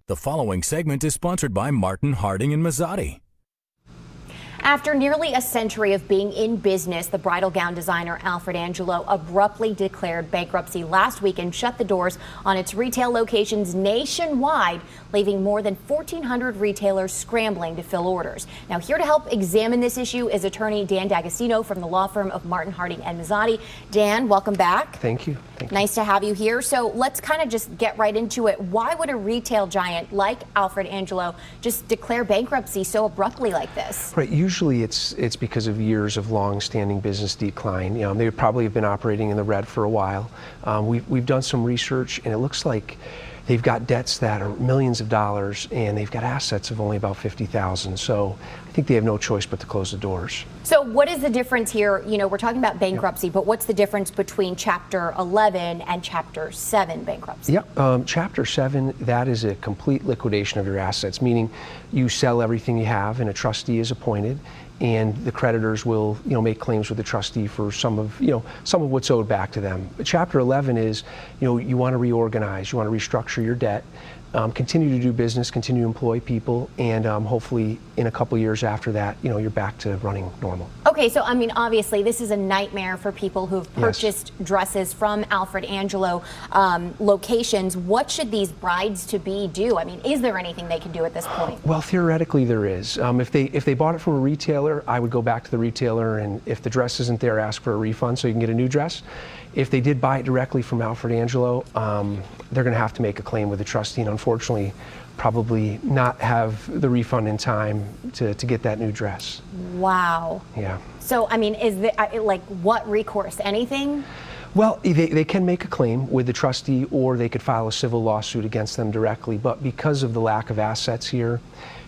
The following segment is sponsored by Martin, Harding and Mazzotti. After nearly a century of being in business, the bridal gown designer Alfred Angelo abruptly declared bankruptcy last week and shut the doors on its retail locations nationwide, leaving more than 1,400 retailers scrambling to fill orders. Now, here to help examine this issue is attorney Dan D'Agostino from the law firm of Martin, Harding and Mazzotti. Dan, welcome back. Thank you. Nice to have you here. So let's kind of just get right into it. Why would a retail giant like Alfred Angelo just declare bankruptcy so abruptly like this? Right. Usually it's because of years of long-standing business decline. You know, they probably have been operating in the red for a while. We've done some research, and it looks like they've got debts that are millions of dollars, and they've got assets of only about 50,000. So I think they have no choice but to close the doors. So what is the difference here? You know, we're talking about bankruptcy, but what's the difference between Chapter 11 and Chapter 7 bankruptcy? Yep. Chapter 7, that is a complete liquidation of your assets, meaning you sell everything you have and a trustee is appointed, and the creditors will, make claims with the trustee for some of what's owed back to them. But Chapter 11 is, you want to reorganize, you want to restructure your debt, continue to do business, continue to employ people, and hopefully in a couple years after that, you're back to running normal. Okay, so I mean, obviously this is a nightmare for people who've purchased dresses from Alfred Angelo locations. What should these brides-to-be do? I mean, is there anything they can do at this point? Well, theoretically there is. If they bought it from a retailer, I would go back to the retailer, and if the dress isn't there, ask for a refund so you can get a new dress. If they did buy it directly from Alfred Angelo, they're going to have to make a claim with the trustee, and unfortunately probably not have the refund in time to get that new dress. Wow. Yeah. So, I mean, is like what recourse? Anything? Well, they can make a claim with the trustee, or they could file a civil lawsuit against them directly. But because of the lack of assets here,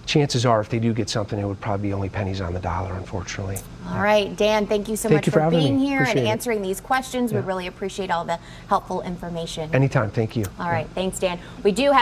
chances are if they do get something, it would probably be only pennies on the dollar, unfortunately. All right, Dan, thank you so much for being here and answering these questions. We really appreciate all the helpful information. Anytime. Thank you. All right. Thanks, Dan. We do have